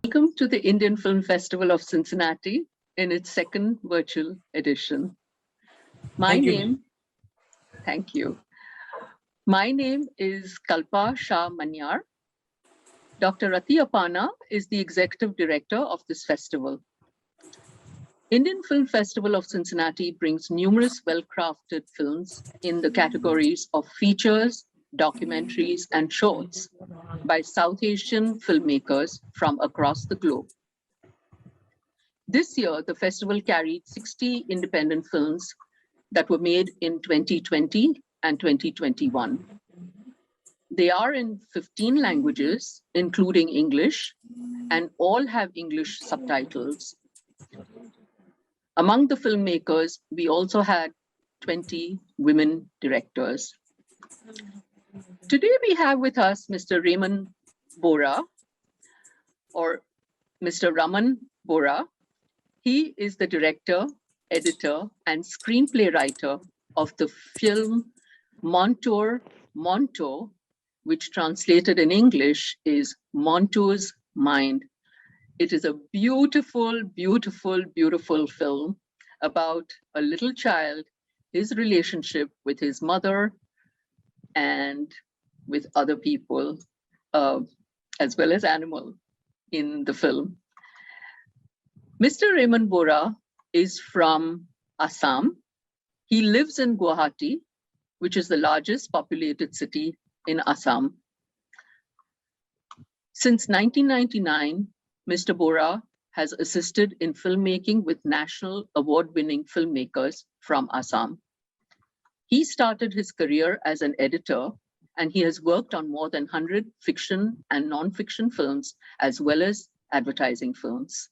Welcome to the Indian Film Festival of Cincinnati in its second virtual edition. Thank you. Thank you. My name is Kalpa Shah Manyar. Dr. Rati Apana is the executive director of this festival. Indian Film Festival of Cincinnati brings numerous well-crafted films in the categories of features, documentaries, and shorts by South Asian filmmakers from across the globe. This year, the festival carried 60 independent films that were made in 2020 and 2021. They are in 15 languages, including English, and all have English subtitles. Among the filmmakers, we also had 20 women directors. Today we have with us Mr. Raman Bora, or Mr. Raman Bora. He is the director, editor, and screenplay writer of the film Montour Monto, which translated in English is Montour's Mind. It is a beautiful, beautiful, beautiful film about a little child, his relationship with his mother and with other people, as well as animals in the film. Mr. Raman Bora is from Assam. He lives in Guwahati, which is the largest populated city in Assam. Since 1999, Mr. Bora has assisted in filmmaking with national award-winning filmmakers from Assam. He started his career as an editor, and he has worked on more than 100 fiction and non-fiction films, as well as advertising films.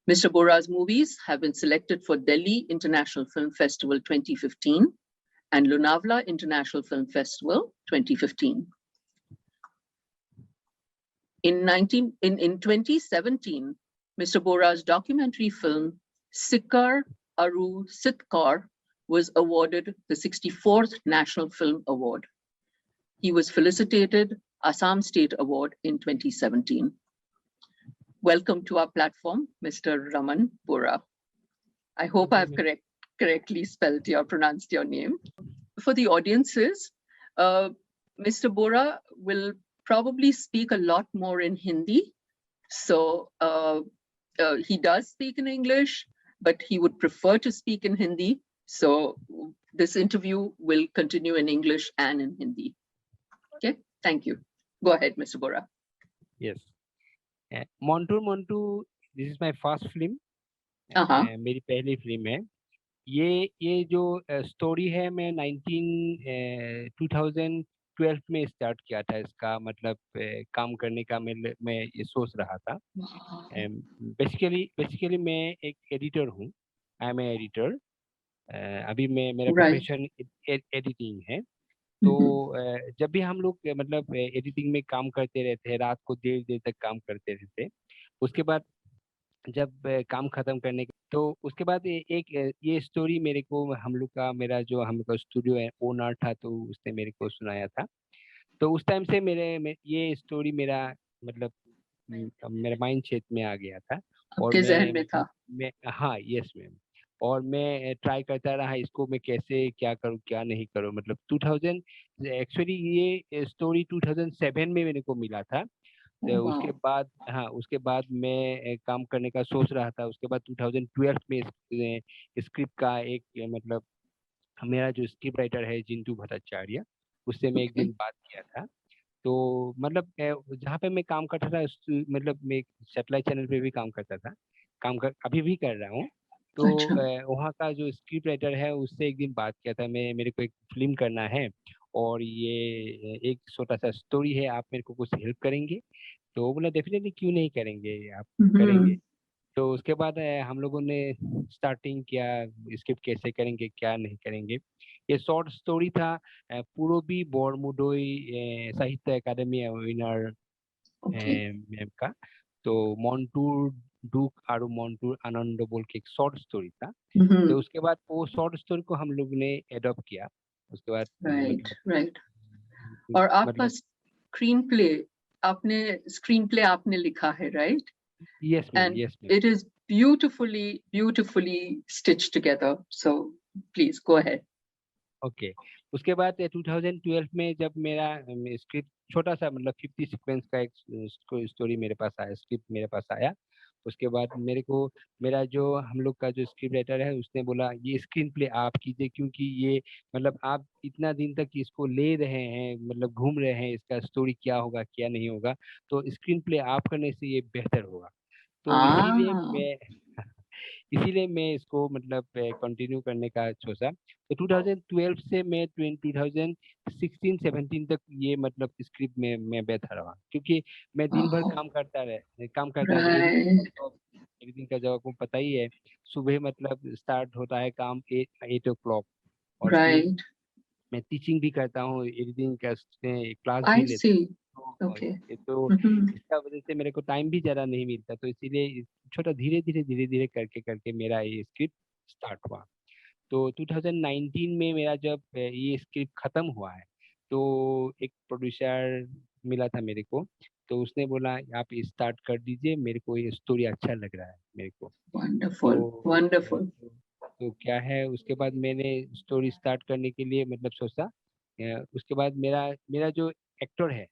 Mr. Bora's movies have been selected for Delhi International Film Festival 2015 and Lonavala International Film Festival 2015. In 2017, Mr. Bora's documentary film, Sikar Aru Sitkar, was awarded the 64th National Film Award. He was felicitated Assam State Award in 2017. Welcome to our platform, Mr. Raman Bora. I hope I've correctly pronounced your name. For the audiences, Mr. Bora will probably speak a lot more in Hindi. So he does speak in English, but he would prefer to speak in Hindi. So this interview will continue in English and in Hindi. Okay, thank you. Go ahead, Mr. Bora. Yes. Montour Monto, this is my first film. मेरी पहली film है. ये जो story है, मैं 2012 में start किया था. इसका मतलब काम करने का मैं ये सोच रहा था. बेसिकली मैं एक एडिटर हूँ. I am editor. अभी मेरा प्रोफेशन एडिटिंग है. तो जब भी हम लोग मतलब एडिटिंग में काम करते रहते हैं, रात को देर तक काम करते रहते. उसके बाद जब काम खत्म करने के तो उसके बाद एक ये स्टोरी मेरे को मेरा जो हम लोग का स्टूडियो है ओनर था, तो उसने मेरे को सुनाया था. तो उस टाइम से ये स्टोरी मेरा मतलब मेरे माइंड सेट में आ गया था. और मैं हाँ, यस मैम. और मैं ट्राई करता रहा इसको मैं कैसे क्या करूँ क्या नहीं करूँ. मतलब 2000 एक्चुअली ये स्टोरी 2007 में मेरे को मिला था. तो उसके बाद मैं काम करने का सोच रहा था. उसके बाद 2012 में स्क्रिप्ट का एक मतलब मेरा जो स्क्रिप्ट राइटर है जिंटू भट्टाचार्य, उससे मैं एक दिन बात किया था. तो मतलब जहाँ पे मैं काम करता था मतलब मैं सैटेलाइट चैनल पे भी काम करता था. अभी भी कर रहा हूँ. तो वहाँ का जो स्क्रिप्ट राइटर है उससे एक दिन बात किया था. मेरे को एक फिल्म करना है और ये एक छोटा सा स्टोरी है, आप मेरे को कुछ हेल्प करेंगे? तो बोला डेफिनेटली, क्यों नहीं करेंगे, आप करेंगे. तो उसके बाद हम लोगों ने स्टार्टिंग किया, स्क्रिप्ट कैसे करेंगे क्या नहीं करेंगे. ये शॉर्ट स्टोरी था. पूरबी बरमुडोई साहित्य अकादमी विनर मैम का. तो मॉन्टूर डुक और मॉन्टूर आनंद बोल के एक शॉर्ट स्टोरी था. तो उसके बाद वो शॉर्ट स्टोरी को हम लोग ने एडॉप्ट किया. उसके बाद राइट. और आपका स्क्रीन प्ले आपने स्क्रीन प्ले आपने लिखा है, right? Yes, ma'am. And Yes, ma'am. it is beautifully stitched together. So please go ahead. Okay उसके बाद 2012 में जब मेरा स्क्रिप्ट छोटा सा मतलब 50 सीक्वेंस का एक स्टोरी मेरे पास आया, स्क्रिप्ट मेरे पास आया। उसके बाद मेरे को मेरा जो हम लोग का जो स्क्रिप्ट राइटर है उसने बोला ये स्क्रीन प्ले आप कीजिए, क्योंकि ये मतलब आप इतना दिन तक इसको ले रहे हैं, मतलब घूम रहे हैं इसका स्टोरी क्या होगा क्या नहीं होगा, तो स्क्रीन प्ले आप करने से ये बेहतर होगा। तो Ah, इसीलिए मैं इसको मतलब कंटिन्यू करने का सोचा। तो 2012 से मैं 2016-17 तक ये मतलब स्क्रिप्ट में मैं बैठा रहा, क्योंकि मैं दिन भर oh, काम करता था। right, एडिटिंग का जब आपको पता ही है, सुबह मतलब स्टार्ट होता है काम 8 o'clock, और फिर right. मैं टीचिंग भी करता हूँ, एडिटिंग का क्लास भी I लेता see. हूँ। Okay. तो Mm-hmm. इसका वजह से मेरे को टाइम भी ज़्यादा नहीं मिलता, तो इसीलिए छोटा धीरे धीरे करके करके मेरा ये स्क्रिप्ट स्टार्ट हुआ। तो 2019 में मेरा जब ये स्क्रिप्ट खत्म हुआ है, तो एक प्रोड्यूसर मिला था मेरे को, तो उसने बोला आप स्टार्ट कर दीजिए, मेरे को ये स्टोरी अच्छा लग रहा है मेरे को। Wonderful, तो wonderful. तो क्या है, उसके बाद मैंने स्टोरी स्टार्ट करने के लिए मतलब सोचा। उसके बाद मेरा मेरा जो एक्टर है,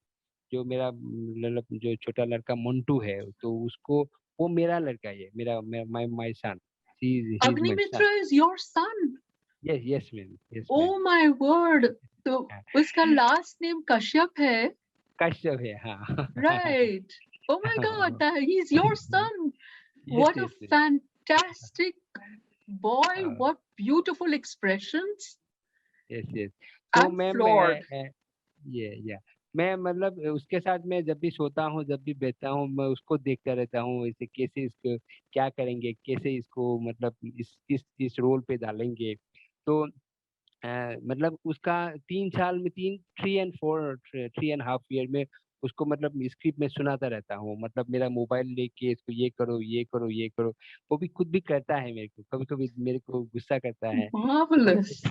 जो मेरा मतलब जो छोटा लड़का मंटू है, तो उसको वो मेरा लड़का ही है, मेरा my my son, he is my son. Agnimitra is your son. Yes yes ma'am, yes ma'am. Oh my word. तो उसका last name कश्यप है. कश्यप है, हाँ। Right. Oh my God, he's your son. Yes What a yes fantastic boy. What beautiful expressions. Yes yes. तो I'm ma'am floored. ये मैं मतलब उसके साथ मैं जब भी सोता हूँ, जब भी बैठता हूँ, मैं उसको देखता रहता हूँ, इसे कैसे इसको क्या करेंगे, कैसे इसको मतलब इस रोल पे डालेंगे। तो मतलब उसका 3 साल में 3.5 ईयर में उसको मतलब स्क्रिप्ट में सुनाता रहता हूँ, मतलब मेरा मोबाइल लेके इसको ये करो ये करो ये करो। वो भी खुद भी करता है, मेरे को कभी कभी मेरे को गुस्सा करता है। तो Marvelous.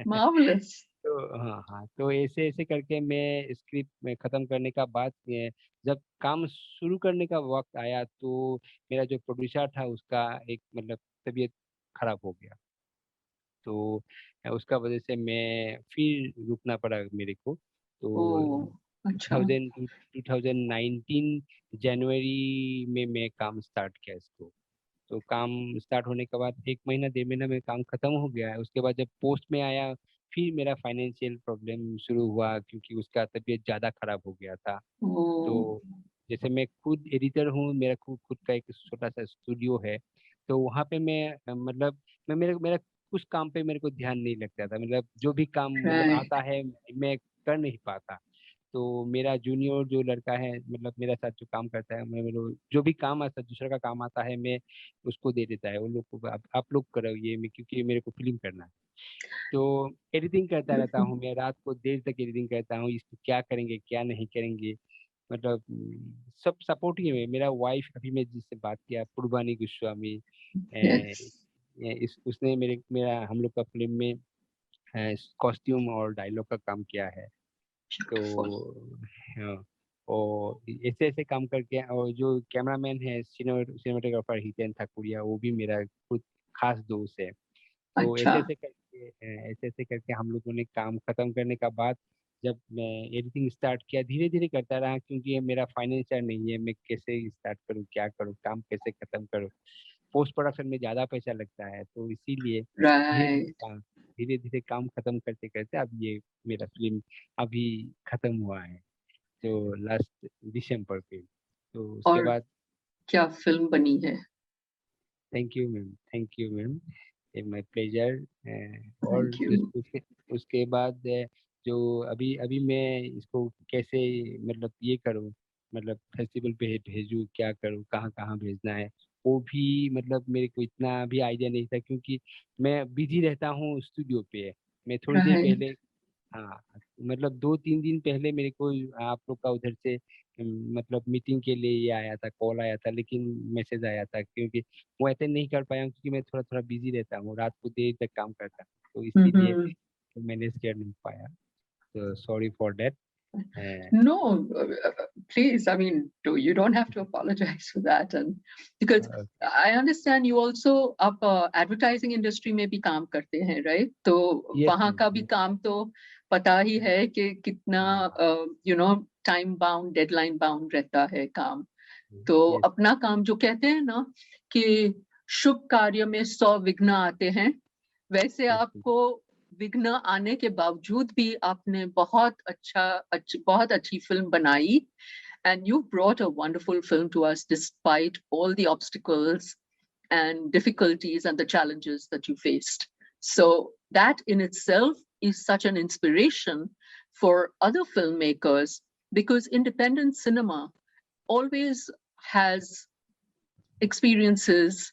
Marvelous. तो हाँ हाँ, तो ऐसे ऐसे करके मैं स्क्रिप्ट में खत्म करने का बाद जब काम शुरू करने का वक्त आया, तो मेरा जो प्रोड्यूसर था उसका एक मतलब तबीयत खराब हो गया। तो उसका वजह से मैं फिर रुकना पड़ा मेरे को। तो Oh, अच्छा. 2019 जनवरी में मैं काम स्टार्ट किया इसको। तो काम स्टार्ट होने के बाद 1 महीना 1.5 महीना में काम खत्म हो गया है। उसके बाद जब पोस्ट में आया, फिर मेरा फाइनेंशियल प्रॉब्लम शुरू हुआ, क्योंकि उसका तबीयत ज़्यादा खराब हो गया था। Oh, तो जैसे मैं खुद एडिटर हूँ, मेरा खुद खुद का एक छोटा सा स्टूडियो है। तो वहाँ पे मैं मतलब मैं मेरे मेरा कुछ काम पे मेरे को ध्यान नहीं लगता था, मतलब जो भी काम मतलब right. आता है मैं कर नहीं पाता। तो मेरा जूनियर जो लड़का है, मतलब मेरे साथ जो काम करता है, मैं मेरे को जो भी काम आता है, दूसरा का काम आता है, मैं उसको दे देता है, उन लोग को आप लोग करो ये, मैं क्योंकि मेरे को फिल्म करना है। तो एडिटिंग करता रहता हूँ मैं, रात को देर तक एडिटिंग करता हूँ, इसको क्या करेंगे क्या नहीं करेंगे, मतलब सब सपोर्टिव है। मेरा वाइफ, अभी मैं जिससे बात किया, पूर्वानी गोस्वामी, Yes. इस उसने मेरा हम लोग का फिल्म में कॉस्ट्यूम और डायलॉग का काम किया है। Beautiful. तो हाँ, और ऐसे ऐसे काम करके, और जो कैमरामैन है सिनेमाटोग्राफर हितेन ठाकुरिया, वो भी मेरा खुद खास दोस्त है। तो अच्छा. ऐसे ऐसे करके हम लोगों ने काम खत्म करने का बाद, जब मैं एडिटिंग स्टार्ट किया, धीरे धीरे करता रहा, क्योंकि ये मेरा फाइनेंशियल नहीं है, मैं कैसे स्टार्ट करूँ क्या करूँ, काम कैसे खत्म करूँ। पोस्ट प्रोडक्शन में ज़्यादा पैसा लगता है, तो इसीलिए Right. धीरे धीरे काम खत्म करते करते अब ये मेरा फिल्म अभी खत्म हुआ है, तो लास्ट दिसंबर पे। तो उसके और बाद क्या फिल्म बनी है? Thank you ma'am, my pleasure. और Thank you. उसके उसके बाद जो अभी अभी मैं इसको कैसे मतलब ये करूँ, मतलब फेस्टिवल पे भेजूँ, क्या करूँ, कहाँ कहाँ भेजना है, वो भी मतलब मेरे को इतना भी आइडिया नहीं था, क्योंकि मैं बिजी रहता हूँ स्टूडियो पे। मैं थोड़ी देर Right. पहले, हाँ, मतलब 2-3 दिन पहले मेरे को आप लोग का उधर से मतलब मीटिंग के लिए ये आया था, कॉल आया था, लेकिन मैसेज आया था, क्योंकि वो अटेंड नहीं कर पाया हूँ, क्योंकि मैं थोड़ा थोड़ा बिजी रहता हूँ, रात को देर तक काम करता हूँ, तो इसीलिए Mm-hmm. मैनेज कर नहीं पाया। तो sorry for that. No, please. I mean, you don't have to apologize for that. And because I understand you also आप advertising industry में भी काम करते हैं, right? तो वहाँ का भी काम तो पता ही है कि कितना time bound, deadline bound रहता है काम. तो अपना काम जो कहते हैं ना कि शुभ कार्य में 100 विघ्न आते हैं, वैसे आपको विघ्न आने के बावजूद भी आपने बहुत अच्छी फिल्म बनाई, and you brought a wonderful film to us despite all the obstacles and difficulties and the challenges that you faced. So that in itself is such an inspiration for other filmmakers, because independent cinema always has experiences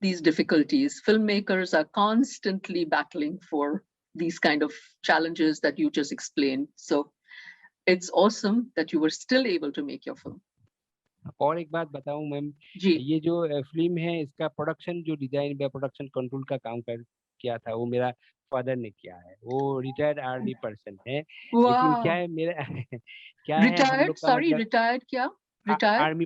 these difficulties. Filmmakers are constantly battling for these kind of challenges that you just explained. So it's awesome that you were still able to make your film. और एक बात बताऊं ma'am, ये जो film है इसका production जो design या प्रोडक्शन कंट्रोल का काम किया था वो मेरा फादर ने किया है. वो रिटायर्ड आर्मी पर्सन है. लेकिन क्या है मेरा क्या है हम लोग का मतलब रिटायर्ड क्या आर्मी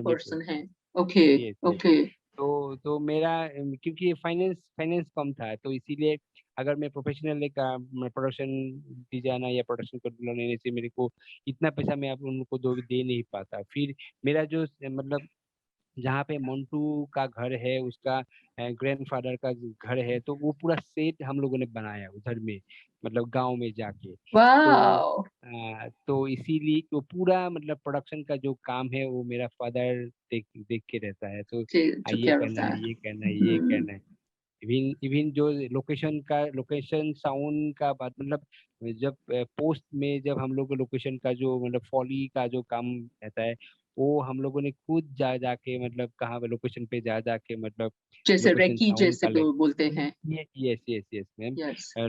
पर्सन है. ओके. तो मेरा क्योंकि फाइनेंस कम था तो इसीलिए अगर मैं प्रोफेशनल का प्रोडक्शन डिजाइनर या प्रोडक्शन कंट्रोलर लेने से मेरे को इतना पैसा मैं आप उनको दे नहीं पाता. फिर मेरा जो मतलब जहाँ पे मोन्टू का घर है उसका ग्रैंडफादर का घर है, तो वो पूरा सेट हम लोगों ने बनाया उधर में, मतलब गांव में जाके. तो इसीलिए तो पूरा मतलब प्रोडक्शन का जो काम है वो मेरा फादर देख के रहता है. तो ये करना है. इवन जो लोकेशन साउंड का बात, मतलब जब पोस्ट में जब हम लोग लोकेशन का जो मतलब फॉली का जो काम रहता है वो हम लोगों ने खुद जाके मतलब कहाँ लोकेशन पे जाके मतलब जैसे रेकी जैसे बोलते हैं. Yes ma'am.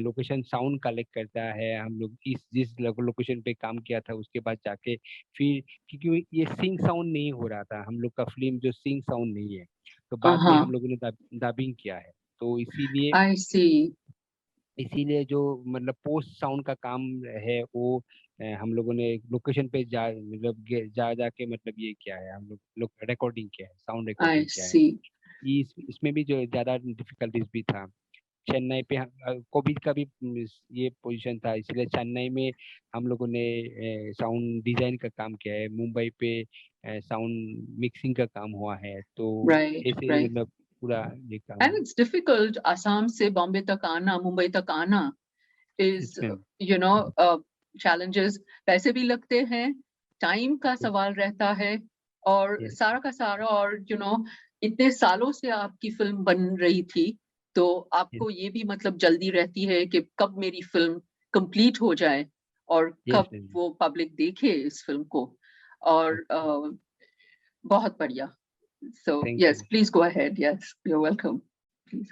Location sound collect करता है. हम लोग जिस लोकेशन पे काम किया था उसके बाद जाके फिर, क्योंकि ये सिंग साउंड नहीं हो रहा था हम लोग का फिल्म, जो सिंग साउंड नहीं है, तो बाद में हम लोगों ने डबिंग किया है. तो इसीलिए जो मतलब पोस्ट साउंड का काम है वो हम लोगों ने लोकेशन पे मतलब जाके मतलब ये किया है. हम लोग रिकॉर्डिंग किया है, साउंड रिकॉर्डिंग किया है. इसमें भी जो ज्यादा डिफिकल्टीज भी था. चेन्नई पे कोविड का भी ये पोजीशन था, इसलिए चेन्नई में हम लोगों ने साउंड डिजाइन का काम किया है. मुंबई पे साउंड मिक्सिंग का काम हुआ है. तो ऐसे मतलब पूरा ये काम. And it's difficult. Assam से बॉम्बे तक आना, मुंबई तक आना is challenges. पैसे भी लगते हैं, टाइम का सवाल रहता है, और सारा का सारा, और इतने सालों से आपकी फिल्म बन रही थी, तो आपको ये भी मतलब जल्दी रहती है कि कब मेरी फिल्म कंप्लीट हो जाए और कब वो पब्लिक देखे इस फिल्म को. और बहुत बढ़िया. So yes, please go ahead. Yes, you're welcome. Please.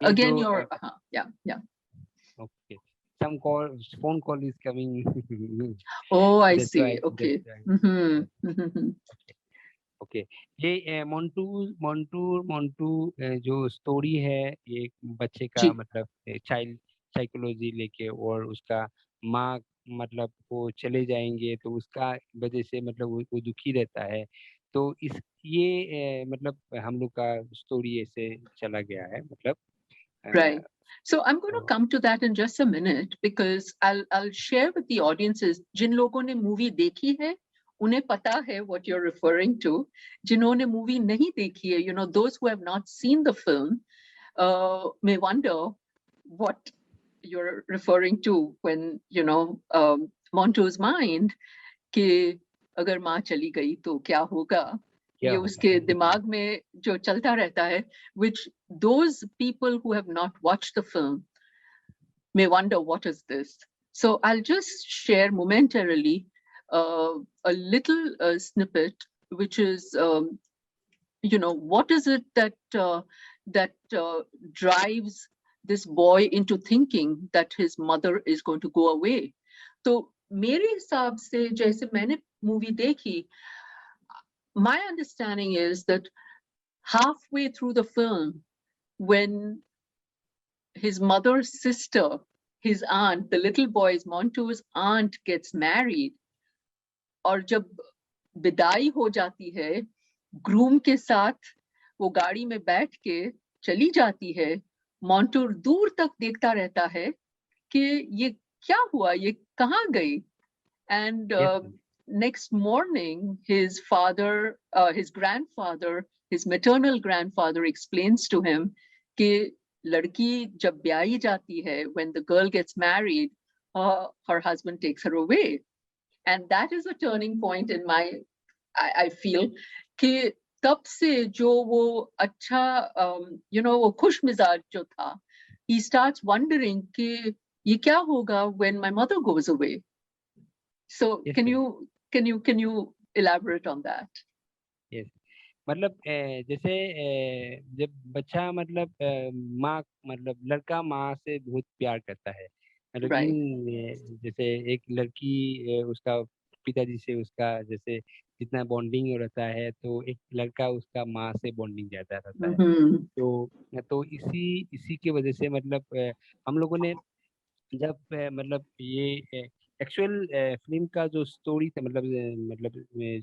Again, yeah. Okay. Some phone call is coming. Oh, I see. Okay. Okay. ये मोन्टू जो स्टोरी है, ये बच्चे का मतलब चाइल्ड साइकोलॉजी लेके, और उसका माँ मतलब वो चले जाएंगे तो उसका वजह से मतलब वो दुखी रहता है. तो ये मतलब हम लोग का स्टोरी ऐसे चला गया है मतलब. Right. So I'm going to come to that in just a minute, because I'll share with the audiences, जिन लोगों ने मूवी देखी है उन्हें पता है what you're referring to. जिन्होंने मूवी नहीं देखी है, those who have not seen the film may wonder what you're referring to when Montu's mind कि अगर माँ चली गई तो क्या होगा, ये उसके दिमाग में जो चलता रहता है, which those people who have not watched the film may wonder what is this. So I'll just share momentarily a little snippet, which is what is it that drives this boy into thinking that his mother is going to go away. तो मेरे हिसाब से जैसे मैंने movie देखी, my understanding is that halfway through the film, when his mother's sister his aunt, the little boy's, Montu's aunt gets married, और जब विदाई हो जाती है ग्रूम के साथ, वो गाड़ी में बैठ के चली जाती है, मोंटू दूर तक देखता रहता है कि ये क्या हुआ, ये कहाँ गई. And Yes, next morning, his father, his grandfather, his maternal grandfather explains to him कि लड़की जब ब्याही जाती है, when the girl gets married, her husband takes her away. And that is a turning point in my, I feel, कि तब से जो वो अच्छा, वो खुश मिजाज जो था, he starts wondering कि ये क्या होगा when my mother goes away. So yes, can ma'am. you elaborate on that? Yes. मतलब जैसे जब बच्चा मतलब माँ मतलब लड़का माँ से बहुत प्यार करता है, मतलब Right. जैसे एक लड़की उसका पिताजी से उसका जैसे जितना बॉन्डिंग रहता है, तो एक लड़का उसका माँ से बॉन्डिंग ज्यादा रहता है. Mm-hmm. तो इसी इसी की वजह से मतलब हम लोगों ने जब मतलब ये एक्चुअल फिल्म का जो स्टोरी था, मतलब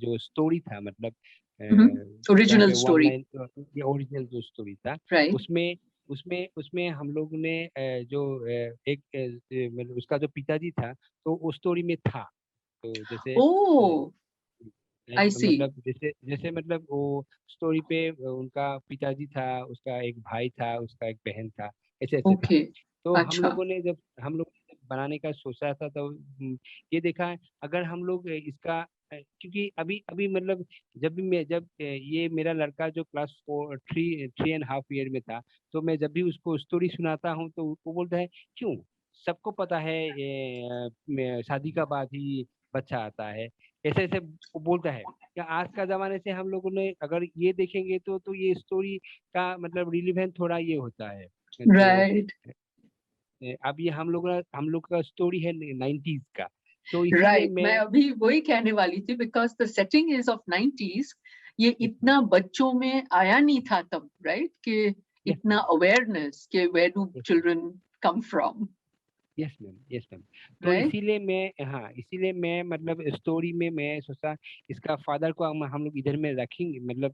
जो स्टोरी था, मतलब Mm-hmm. जहाँ Original पे वन story, लाइन, ये ओरिजिनल जो स्टोरी था, right? उसमें उसमें उसमें हम लोग ने जो एक मतलब उसका जो पिताजी था, तो उस स्टोरी में था. तो जैसे Oh, I see. मतलब जैसे जैसे मतलब वो स्टोरी पे उनका पिताजी था, उसका एक भाई था, उसका एक बहन था, ऐसे ऐसे था. Okay. तो Acha. हम लोग ने जब बनाने का सोचा था, तो ये देखा है अगर हम लोग इसका क्योंकि अभी अभी मतलब जब ये मेरा लड़का जो क्लास 3.5 ईयर में था, तो मैं जब भी उसको स्टोरी सुनाता हूँ, तो वो बोलता है क्यों, सबको पता है ये शादी का बाद ही बच्चा आता है, ऐसे ऐसे वो बोलता है. क्या आज का जमाने से हम लोगों ने अगर ये देखेंगे, तो ये स्टोरी का मतलब रिलीवेंट थोड़ा ये होता है. तो Right. अब ये हम लोग का स्टोरी है 90s का, तो इसीलिए Right. मैं. मैं अभी वही कहने वाली थी, because the setting is of 90s. ये इतना बच्चों में आया नहीं था तब, right? कि यस इतना मैम. awareness कि where do yes ma'am. children come from, yes ma'am. Yes ma'am. तो right? इसीलिए मैं मतलब स्टोरी में मैं सोचा इसका फादर को हम लोग इधर में रखेंगे, मतलब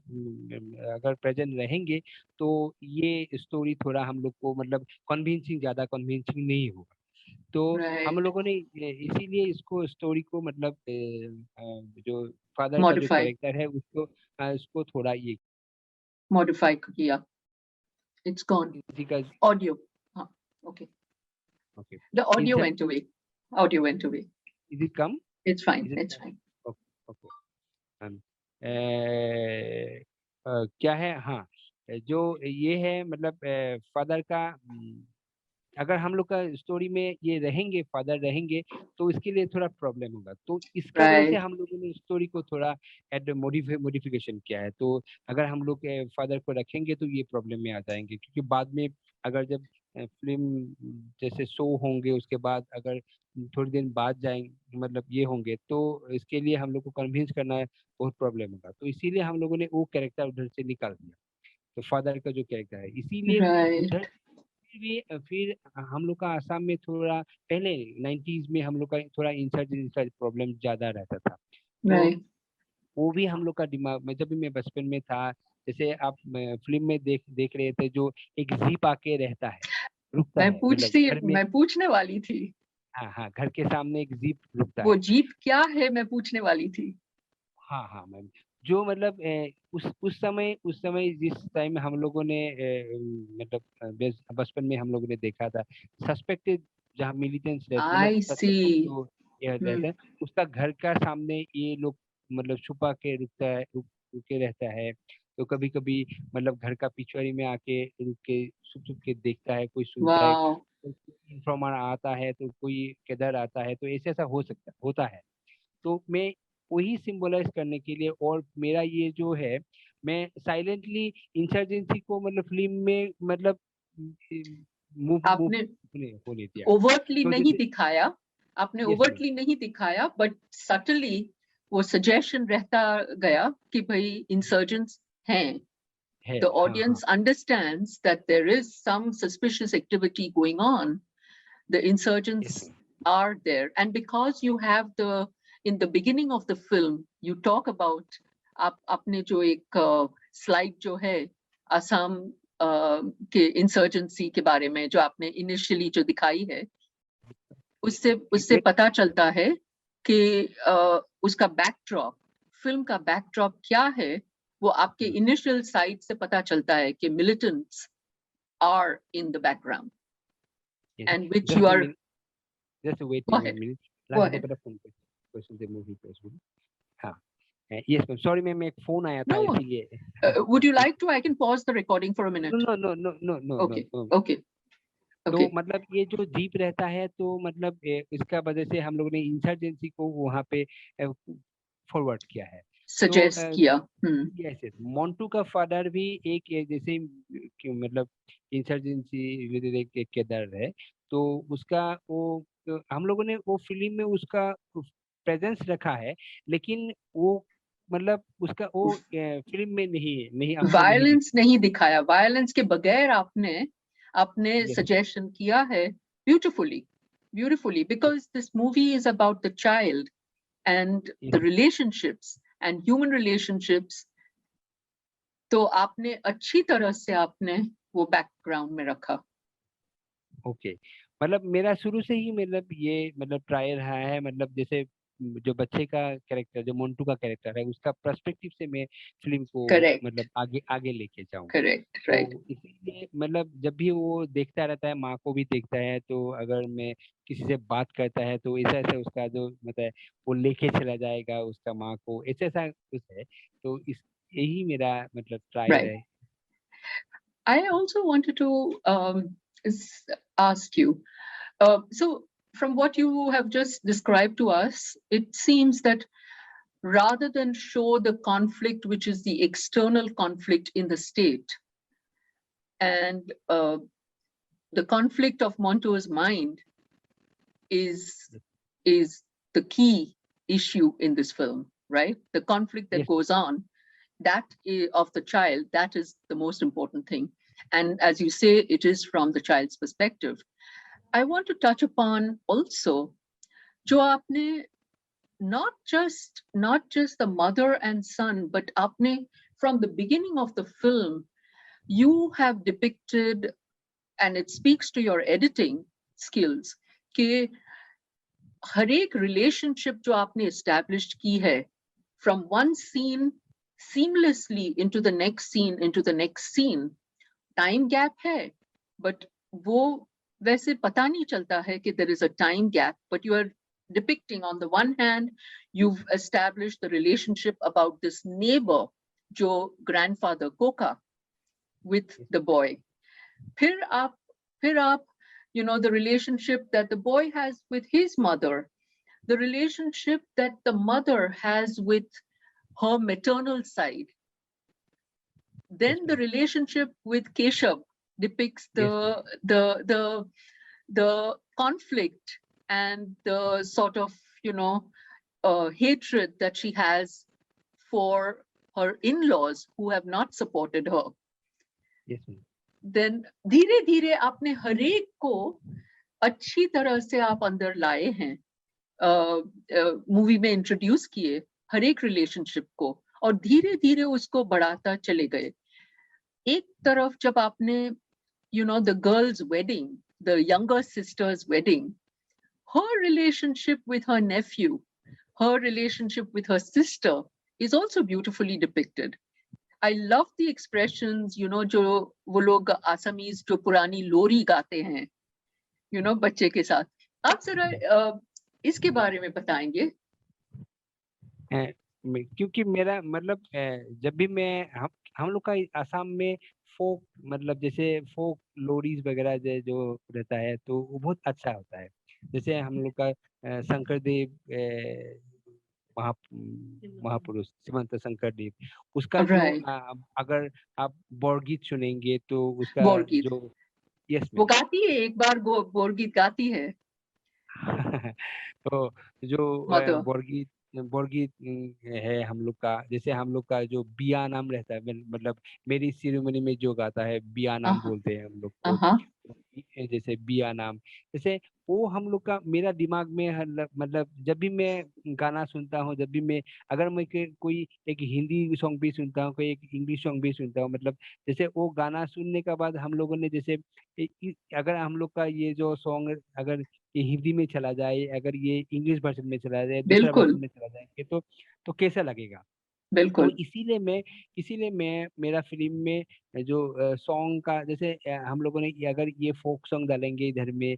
अगर प्रेजेंट रहेंगे, तो ये स्टोरी थोड़ा हम लोग को मतलब ज्यादा कन्विंसिंग नहीं होगा. तो हम Right. लोगों ने इसीलिए इसको स्टोरी को मतलब जो फादर का जो Modify, कैरेक्टर है उसको थोड़ा ये modify किया. It's gone. इसी का. Audio. हाँ, okay. Okay. The is audio that went away. Audio went away. Is it come It's fine. Is it. It's fine. Okay. Okay. क्या है, हाँ, जो ये है मतलब फादर का अगर हम लोग का स्टोरी में ये रहेंगे, फादर रहेंगे, तो इसके लिए थोड़ा प्रॉब्लम होगा. तो इसका वजह से Right. हम लोगों ने स्टोरी को थोड़ा एड मॉडिफिकेशन किया है. तो अगर हम लोग फादर को रखेंगे, तो ये प्रॉब्लम में आ जाएंगे, क्योंकि बाद में अगर जब फिल्म जैसे शो होंगे, उसके बाद अगर थोड़ी दिन बाद जाएंगे, मतलब ये होंगे, तो इसके लिए हम लोग को कन्विंस करना बहुत प्रॉब्लम होगा. तो इसीलिए हम लोगों ने वो कैरेक्टर उधर से निकाल दिया, तो फादर का जो कैरेक्टर है, इसीलिए Right. उधर फिर हम लोग का आसाम में थोड़ा पहले 90s में हम लोग का थोड़ा इंसर्जेंसी का प्रॉब्लम ज्यादा रहता था. तो Right. वो भी हम लोग का दिमाग में, जब भी मैं बचपन में था, जैसे आप फिल्म में देख रहे थे, जो एक जीप आके रहता है, रुकता है, मतलब घर में. मैं पूछने वाली थी. हाँ हाँ, घर के सामने एक जीप रुकता वो है. जीप क्या है, मैं पूछने वाली थी. हाँ हाँ मैम. जो मतलब उस समय जिस टाइम हम लोगों ने मतलब बचपन में हम लोगों ने देखा था, सस्पेक्टेड जहाँ मिलिटेंट्स रहते, मतलब I सस्पेक्टेड see. जो ये रहता Hmm. है, उसका घर का सामने ये लोग मतलब छुपा के रुक के रहता है. तो कभी कभी मतलब घर का पिछवाड़ी में आके रुक के छुप छुप के देखता है, कोई सुनता है, Wow. इंफॉर्मर आता है, तो कोई किधर आता है, तो ऐसे ऐसा होता है. तो मैं वही सिंबलाइज करने के लिए, और मेरा ये जो है, मैं साइलेंटली इंसर्जेंसी को मतलब फिल्म में मतलब मूव आपने होने दिया. ओवर्टली तो नहीं जैसे. दिखाया, आपने यस मैम. ओवर्टली नहीं दिखाया, बट सटली वो सजेशन रहता गया कि भाई इंसर्जेंट्स हैं. है. The हाँ हाँ. audience understands that there is some suspicious activity going on, The insurgents are there, and because you have in the beginning of the film you talk about आपने जो एक slide जो है असम के इंसर्जेंसी के बारे में जो आपने इनिशियली जो दिखाई है, उससे पता चलता है कि उसका बैकड्रॉप, फिल्म का बैकड्रॉप क्या है, वो आपके इनिशियल साइड से पता चलता है कि militants are in the background, and which you are just wait Go a ahead. minute. Go ahead. Question the movie question. हाँ, yes ma'am. Sorry ma'am, एक फोन आया था No. इसीलिए. Would you like to? I can pause the recording for a minute. No. Okay. No. Okay. तो Okay. मतलब ये जो jeep रहता है तो मतलब इसका वजह से हम लोगों ने इंसर्जेंसी को वहाँ पे फॉरवर्ड किया है. Suggest किया. Yes. मोंटू का फादर भी एक जैसे मतलब इंसर्जेंसी रिलेटेड एक किरदार है, तो उसका वो हम लोगों ने वो फिल्म में उसका प्रेजेंस रखा है, लेकिन वो मतलब उसका वो फिल्म में नहीं हमको वायलेंस नहीं दिखाया. वायलेंस के बगैर आपने Yes. सजेशन किया है beautifully, because this movie is about the child and the relationships and human relationships. तो आपने अच्छी तरह से आपने वो बैकग्राउंड में रखा. ओके, मतलब मेरा शुरू से ही मतलब ये मतलब ट्राई रहा है, मतलब जैसे जो बच्चे का कैरेक्टर, जो मोन्टू का कैरेक्टर है, उसका पर्सपेक्टिव से मैं फिल्म को Correct. मतलब आगे लेके जाऊं. Correct, right. तो इसीलिए मतलब जब भी वो देखता रहता है, माँ को भी देखता है, तो अगर मैं किसी से बात करता है तो ऐसा उसका जो मतलब वो लेके चला जाएगा उसका माँ को, ऐसा कुछ है. तो यही मेरा मतलब ट्राई Right. है. I also wanted to ask you, so from what you have just described to us, it seems that rather than show the conflict, which is the external conflict in the state, and the conflict of Monto's mind is the key issue in this film, right? The conflict that Yes. goes on, that of the child, that is the most important thing. And as you say, it is from the child's perspective. I want to touch upon also, jo aapne not just the mother and son, but aapne from the beginning of the film, you have depicted, and it speaks to your editing skills, कि हर एक relationship जो आपने established की है, from one scene seamlessly into the next scene, time gap है, but वो वैसे पता नहीं चलता है कि there is a time gap, but you are depicting, on the one hand, you've established the relationship about this neighbor, जो grandfather Koka, with the boy. फिर आप, you know, the relationship that the boy has with his mother, the relationship that the mother has with her maternal side. Then the relationship with Keshav depicts the conflict and the sort of, you know, hatred that she has for her in-laws who have not supported her. Yes, ma'am. Then धीरे धीरे आपने हर एक को अच्छी तरह से आप अंदर लाए हैं, मूवी में इंट्रोड्यूस किए हर एक रिलेशनशिप को, और धीरे धीरे उसको बढ़ाता चले गए. एक तरफ जब आपने, you know, the girl's wedding, the younger sister's wedding, her relationship with her nephew, her relationship with her sister is also beautifully depicted. I love the expressions, you know, जो वो लोग आसामीज जो पुरानी लोरी गाते हैं, you know, बच्चे के साथ. आप जरा इसके बारे में बताएंगे? क्योंकि मेरा मतलब जब भी मैं हम लोग का आसाम में फोक मतलब जैसे फोक लोरीज वगैरह जो रहता है तो वो बहुत अच्छा होता है. जैसे हम लोग का शंकरदेव महापुरुष श्रीमंत शंकरदेव, उसका Right. जो अगर आप बोरगीत सुनेंगे तो उसका बोरगीत. जो यस वो गाती है, एक बार बोरगीत गाती है. तो जो Mother. बोरगीत है हम लोग का, जैसे हम लोग का जो बिया नाम रहता है, मतलब मेरी सेरेमनी में जो गाता है बिया नाम बोलते हैं हम लोग को. हैं जैसे बिया नाम, जैसे वो हम लोग का मेरा दिमाग में मतलब जब भी मैं गाना सुनता हूँ, जब भी मैं अगर मैं कोई एक हिंदी सॉन्ग भी सुनता हूँ, कोई एक इंग्लिश सॉन्ग भी सुनता हूँ, मतलब जैसे वो गाना सुनने के बाद हम लोगों ने जैसे अगर हम लोग का ये जो सॉन्ग अगर ये हिंदी में चला जाए, अगर ये इंग्लिश वर्जन में चला जाए, दूसरा बिल्कुल वर्जन में चला जाए, तो कैसा लगेगा। तो बिल्कुल इसीलिए मैं मेरा फिल्म में जो सॉन्ग का जैसे हम लोगों ने अगर ये फोक सॉन्ग डालेंगे इधर में,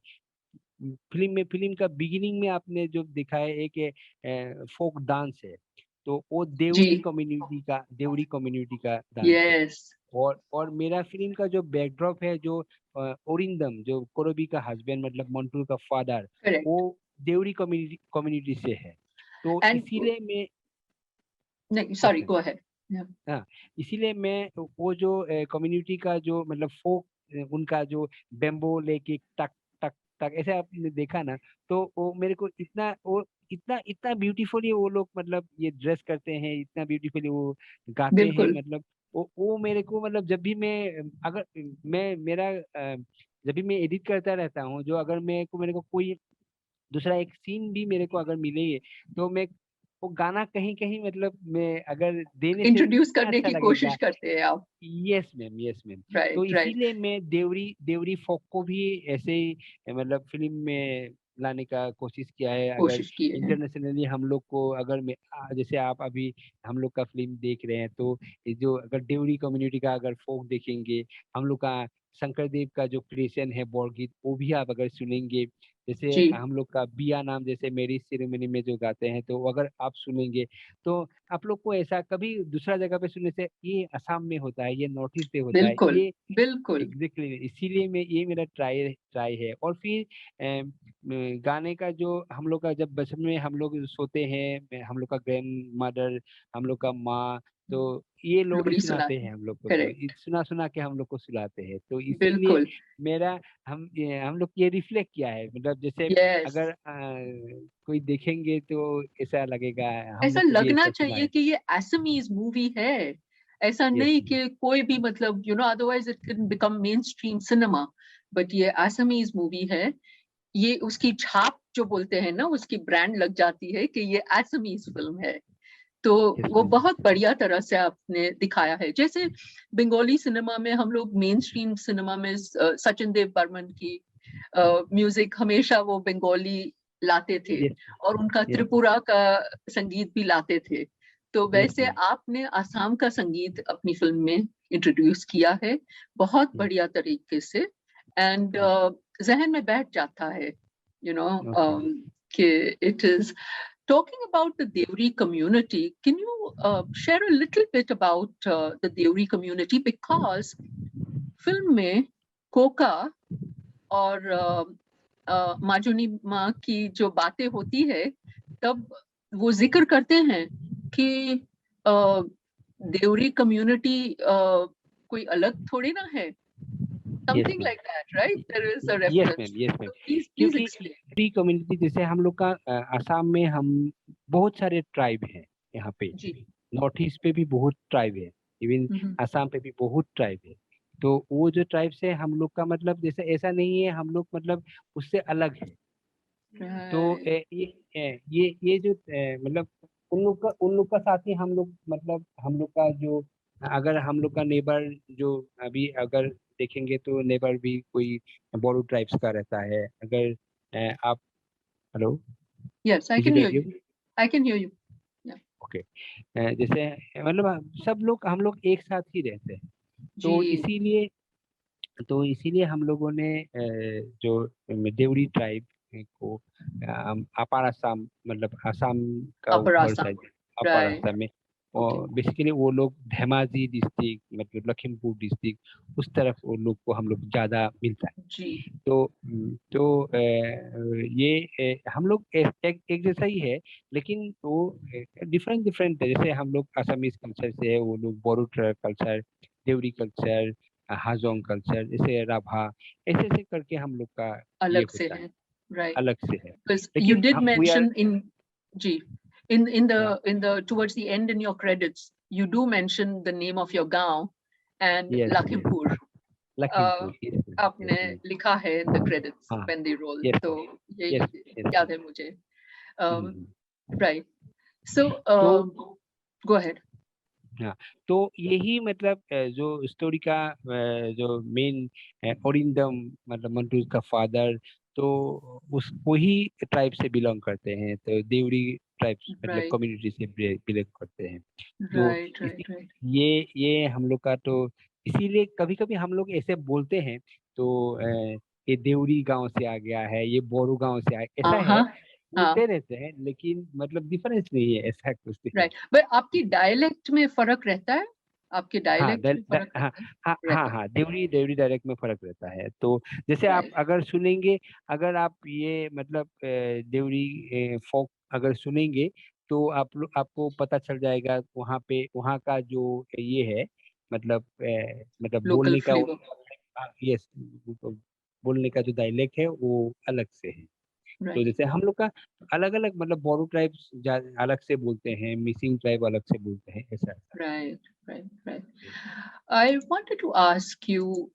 फिल्म का बिगिनिंग में आपने जो देखा है एक फोक डांस है, तो वो जी। देवरी कम्युनिटी का डांस है। यस और मेरा फिल्म का जो बैकड्रॉप है, जो ओरिंदम जो कोरोबी का हस्बैंड मतलब मंटू का फादर, करेक्ट। वो देवरी कम्युनिटी से है। तो एंड इसीलिए मैं नहीं, yes sorry, ma'am. Go ahead. हाँ, इसीलिए मैं वो जो कम्युनिटी का जो मतलब फोक उनका जो बेम्बो लेके टक टक टक ऐसे आपने देखा ना, तो वो मेरे को इतना इतना ब्यूटीफुली वो लोग मतलब ये ड्रेस करते हैं, इतना ब्यूटीफुली वो गाते हैं, बिल्कुल मतलब वो मेरे को मतलब जब भी मैं अगर मैं मेरा जब भी मैं एडिट करता रहता हूँ, जो अगर मेरे को कोई दूसरा एक सीन भी मेरे को अगर मिले, तो मैं वो गाना कहीं कहीं मतलब मैं अगर देने से इंट्रोड्यूस इतना करने अच्छा की कोशिश लगेगा। करते हैं आप। Yes ma'am, yes ma'am. तो राइट राइट। इसीलिए मैं देवरी देवरी फोक को भी ऐसे ही मतलब फिल्म में लाने का कोशिश किया है। अगर कोशिश किए हैं। इंटरनेशनली हम लोग को अगर जैसे आप अभी हम लोग का फिल्म देख रहे हैं, तो ये जो अगर देवरी कम्युनिटी का अगर फोक देखेंगे, हम लोग का शंकर देव का जो क्रिएशन है बॉरगीत, वो भी आप अगर सुनेंगे, जैसे जी हम लोग का बिया नाम जैसे मेरी सेरेमनी में जो गाते हैं, तो अगर आप सुनेंगे, तो आप लोग को ऐसा कभी दूसरा जगह पे सुनने से ये असम में होता है, ये नॉर्थ ईस्ट पे होता है बिल्कुल ये बिल्कुल। एग्जैक्टली। इसीलिए मैं ये मेरा ट्राई ट्राई है। और फिर गाने का जो हम लोग का जब बचपन में हम लोग सोते हैं, हम लोग का ग्रैंड मदर, हम लोग का माँ, तो ये लोग ही लोरी सुनाते सुनाते हैं हैं। हम लोग को, तो करेक्ट। सुना सुना के हम लोग को सुलाते हैं। तो इसीलिए बिल्कुल। मेरा हम लोग ये रिफ्लेक्ट किया है, मतलब जैसे यस। अगर कोई देखेंगे तो ऐसा लगेगा हम ऐसा लोग को भी लगना ऐसा चाहिए सुनाए। कि ये असमीज मूवी है। ऐसा यस नहीं मैम। कि कोई भी मतलब otherwise it can become main stream cinema. But ये असमीज मूवी है। ये उसकी छाप जो बोलते हैं ना, उसकी ब्रांड लग जाती है कि ये असमीज फिल्म है। तो यस वो मैम। बहुत बढ़िया तरह से आपने दिखाया है। जैसे बंगाली सिनेमा में हम लोग मेन स्ट्रीम सिनेमा में सचिन देव बर्मन की म्यूजिक हमेशा वो बंगाली लाते थे, यस और उनका यस त्रिपुरा का संगीत भी लाते थे। तो यस वैसे मैम। आपने आसाम का संगीत अपनी फिल्म में इंट्रोड्यूस किया है बहुत यस। बढ़िया तरीके से। एंड जहन में बैठ जाता है यू नो ओके। कि it is talking about the Deori community. Can you share a little bit about the Deori community? Because film में कोका और माजुनी माँ की जो बातें होती है, तब वो जिक्र करते हैं कि देवरी कम्युनिटी कोई अलग थोड़ी ना है। Yes something ma'am. Like that, right? There is a yes reference. Ma'am. Yes ma'am. तो प्लीज क्योंकि एक्सप्लेन। फ्री कम्युनिटी जैसे हम लोग का असम में हम बहुत सारे ट्राइब हैं यहाँ पे। जी। नॉर्थ ईस्ट पे भी बहुत ट्राइब है, इवन हम्म। असम पे भी बहुत ट्राइब है। तो वो जो ट्राइब से हम लोग का मतलब जैसे ऐसा नहीं है हम लोग मतलब उससे अलग है। तो Right. ये जो मतलब उन लोग का साथ ही हम लोग मतलब हम लोग का जो अगर हम लोग का नेबर जो अभी अगर देखेंगे, तो नेबर भी कोई बोडो ट्राइब्स का रहता है। अगर आप hello, Yes, I is can it hear audio? you. I can hear you. Yeah. Okay. जैसे मतलब सब लोग हम लोग एक साथ ही रहते हैं। तो जी। इसीलिए हम लोगों ने जो देवरी ट्राइब को अपार असम मतलब असम का Upper ऊपर Assam. साइड अपार Right. असम में, Okay. और बेसिकली वो लोग धेमाजी डिस्ट्रिक्ट मतलब लखीमपुर डिस्ट्रिक्ट उस तरफ वो लोग को हम लोग ज्यादा मिलता है। जी। ये हम लोग एक जैसा ही है, लेकिन वो डिफरेंट डिफरेंट है। जैसे हम लोग असमीज कल्चर से है, वो लोग Boro culture, Deori culture, Hajong culture, जैसे राभा, ऐसे ऐसे करके हम लोग का ये अलग से होता है, है। Right. अलग से है। Because you लेकिन did we are mention in जी in the towards the end in your credits, you do mention the name of your गांव and yes Lakhimpur. Lakhimpur, yes, आपने yes, लिखा है इन द क्रेडिट्स हाँ, व्हेन दे रोल, yes, तो ये yes, yes, याद है मुझे। हम्म, राइट, सो तो गो अहेड। हाँ, तो यही मतलब जो स्टोरी का जो मेन ओरिंदम मतलब मंटूज का फादर, तो उस वही ट्राइब से बिलोंग करते हैं, तो देवरी ट्राइब मतलब राइट कम्युनिटी से बिलोंग करते हैं। तो राइट इसी राइट राइट। ये हम लोग का तो इसीलिए कभी कभी हम लोग ऐसे बोलते हैं, तो ये देवरी गांव से आ गया है, ये बोरो गांव से आया, ऐसा हाँ है हाँ, बोलते रहते हैं, लेकिन मतलब डिफरेंस नहीं है, ऐसा कुछ नहीं है। राइट, बट आपकी डायलेक्ट में फर्क रहता है? आपके हाँ डायलेक्ट में फर्क हाँ रहता है? हाँ हाँ रहता है, हाँ, देवरी देवरी डायलेक्ट में फर्क रहता है। तो जैसे आप राइट। अगर सुनेंगे, अगर आप ये मतलब देवरी फोक अगर सुनेंगे, तो आपको पता चल जाएगा वहाँ पे वहाँ का जो ये है, मतलब मतलब लोकल बोलने का फ्लेवर, यस, बोलने का जो डायलेक्ट है वो अलग से है। तो राइट जैसे हम लोग का अलग अलग मतलब बोरो ट्राइब्स अलग से बोलते हैं, मिसिंग ट्राइब अलग से बोलते हैं, ऐसा ऐसा राइट राइट राइट। है। I wanted to ask you,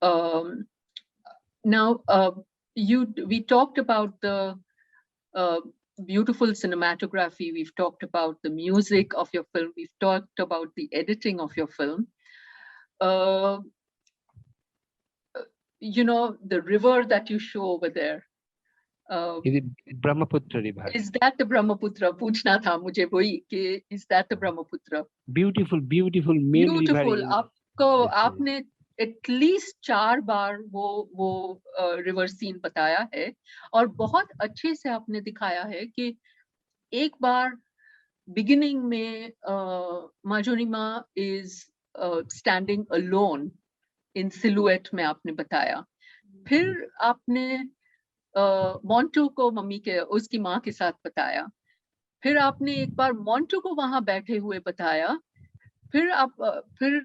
now, we talked about the uh, beautiful cinematography, we've talked about the music of your film, we've talked about the editing of your film. Uh, the river that you show over there, uh, ये Brahmaputra river, is that the Brahmaputra? पूछना था मुझे वही कि is that the Brahmaputra? Beautiful beautiful main river beautiful, इन, आपको yes आपने at least 4 बार वो रिवर सीन बताया है, और बहुत अच्छे से आपने दिखाया है कि एक बार बिगिनिंग में माजोनिमा is standing alone in silhouette में आपने बताया, फिर आपने मोंटू को मम्मी के उसकी माँ के साथ बताया, फिर आपने एक बार मोंटू को वहां बैठे हुए बताया, फिर फिर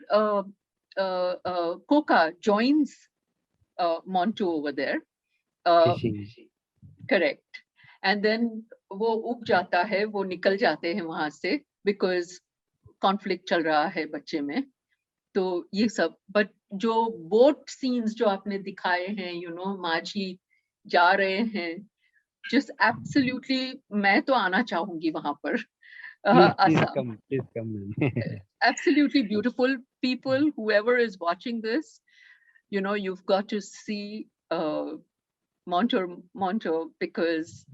Coca joins Montu over there. Fishing, Correct. And then वो उब जाता है, वो निकल जाते हैं वहां से, because conflict चल रहा है बच्चे में। तो ये सब, बट जो बोट सीन्स जो आपने दिखाए हैं, माझी जा रहे हैं, just absolutely, मैं तो आना चाहूंगी वहां पर, Assam. Please come Absolutely beautiful. People, whoever is watching this, you've got to see Monto, because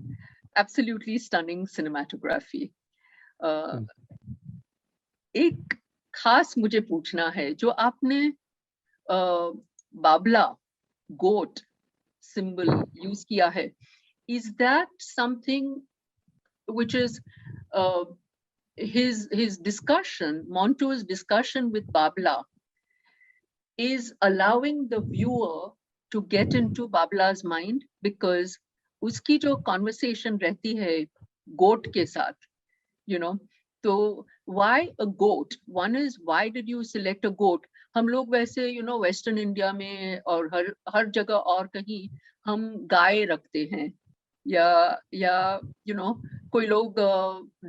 absolutely stunning cinematography. Uh, एक खास मुझे पूछना है, जो आपने बाबला गोट symbol यूज किया है, is that something which is uh, his discussion, Monto's discussion with Babla, is allowing the viewer to get into Babla's mind, because उसकी जो conversation रहती है goat के साथ, तो why a goat? One is, why did you select a goat? हम लोग वैसे वेस्टर्न इंडिया में और हर जगह और कहीं हम गाय रखते हैं, या कोई लोग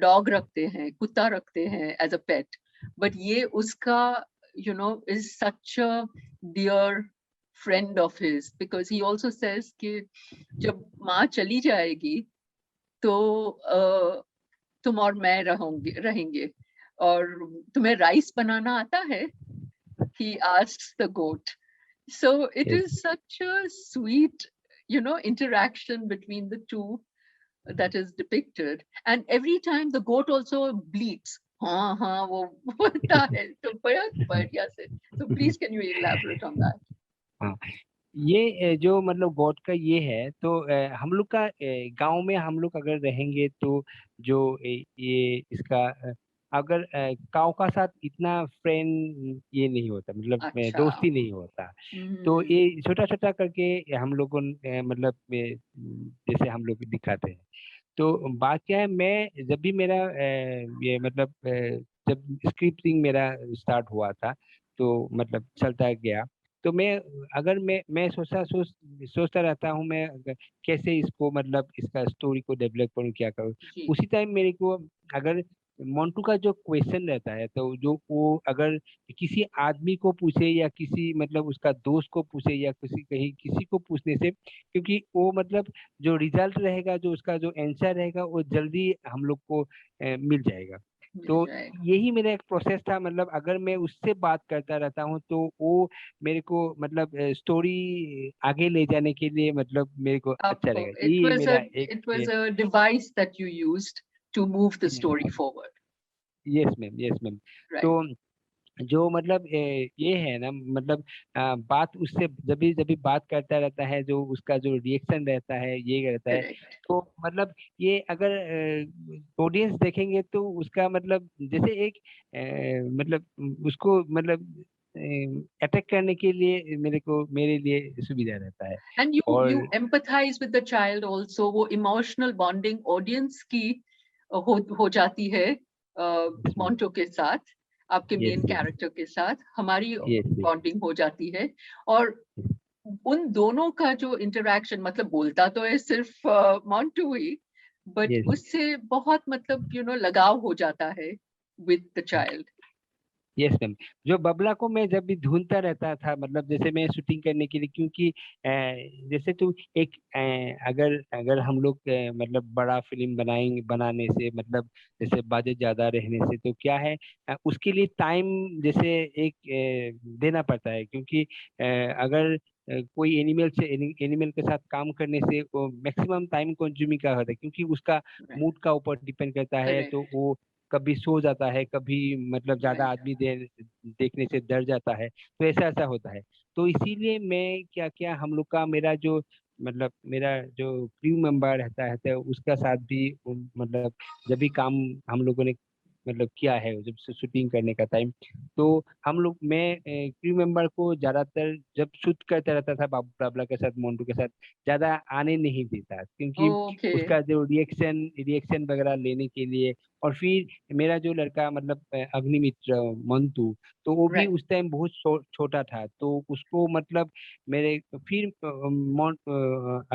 डॉग रखते हैं, कुत्ता रखते हैं एज अ पेट, बट ये उसका is such a dear friend of his, because he also says कि जब माँ चली जाएगी तो तुम और मैं रहेंगे, और तुम्हें राइस बनाना आता है? He asks the goat. So it is such a sweet, interaction between the two that is depicted. And every time the goat also bleats. हाँ हाँ वो बोलता है, तो बड़ा बढ़िया से। So please, can you elaborate on that? हाँ, ये जो मतलब गॉड का ये है, तो हम लोग का गांव में हम लोग अगर रहेंगे, तो जो ये इसका अगर काऊ का साथ इतना फ्रेंड ये नहीं होता, मतलब अच्छा। दोस्ती नहीं होता, तो हम्म। ये छोटा छोटा करके हम लोगों मतलब जैसे हम लोग दिखाते हैं। तो बात क्या है, मैं जब भी मेरा ये मतलब जब स्क्रिप्टिंग मेरा स्टार्ट हुआ था, तो मतलब चलता गया, तो मैं सोचता रहता हूँ, मैं कैसे इसको मतलब इसका स्टोरी को डेवलप करूँ, क्या करूँ। जी। उसी टाइम मेरे को अगर मोंटू का जो क्वेश्चन रहता है, तो जो वो अगर किसी आदमी को पूछे या किसी मतलब उसका दोस्त को पूछे या किसी कहीं किसी को पूछने से, क्योंकि वो मतलब जो रिजल्ट रहेगा, जो उसका जो आंसर रहेगा वो जल्दी हम लोग को मिल जाएगा। मिल तो जाएगा। यही मेरा एक प्रोसेस था, मतलब अगर मैं उससे बात करता रहता हूँ तो वो मेरे को मतलब स्टोरी आगे ले जाने के लिए मतलब मेरे को अच्छा आपको रहेगा, यही मेरा एक। it was a device that you used to move the story forward, yes ma'am, yes ma'am. तो right? जो मतलब ये है ना, मतलब बात उससे जब भी बात करता रहता है, जो उसका जो रिएक्शन रहता है ये रहता है, Correct. तो मतलब ये अगर ऑडियंस देखेंगे तो उसका मतलब जैसे एक मतलब उसको मतलब अटैक करने के लिए मेरे लिए सुविधा रहता है। And you और empathize with the child also. वो emotional bonding audience की हो जाती है मोंटो के साथ, आपके यस मेन यस कैरेक्टर के साथ हमारी यस यस बॉन्डिंग हो जाती है। और उन दोनों का जो इंटरेक्शन, मतलब बोलता तो है सिर्फ मोंटू ही, बट यस। उससे बहुत मतलब लगाव हो जाता है with the child. Yes ma'am. जो बबला को मैं जब भी ढूंढता रहता था, मतलब जैसे मैं शूटिंग करने के लिए, क्योंकि जैसे तो एक अगर अगर हम लोग मतलब बड़ा फिल्म बनाने से मतलब जैसे बजट ज्यादा रहने से तो क्या है, उसके लिए टाइम जैसे एक देना पड़ता है, क्योंकि अगर कोई एनिमल से एनिमल के साथ काम करने से वो मैक्सिमम टाइम कंज्यूमिंग का होता है, क्योंकि उसका राइट। मूड का ऊपर डिपेंड करता है, तो करेक्ट। वो कभी सो जाता है, कभी मतलब ज्यादा राइट। आदमी देखने से डर जाता है, तो ऐसा ऐसा होता है। तो इसीलिए मैं क्या क्या हम लोग का मेरा जो मतलब मेरा जो क्रू मेंबर रहता है तो उसका साथ भी मतलब जब भी काम हम लोगों ने मतलब किया है, जब से शूटिंग करने का टाइम, तो हम लोग मैं क्रू मेंबर को ज्यादातर जब शूट करता रहता था बाबला के साथ, मोन्टू के साथ, ज्यादा आने नहीं देता, क्योंकि ओके। उसका जो रिएक्शन वगैरह लेने के लिए। और फिर मेरा जो लड़का मतलब अग्निमित्र मंतु, तो वो भी राइट। उस टाइम बहुत छोटा था, तो उसको मतलब मेरे फिर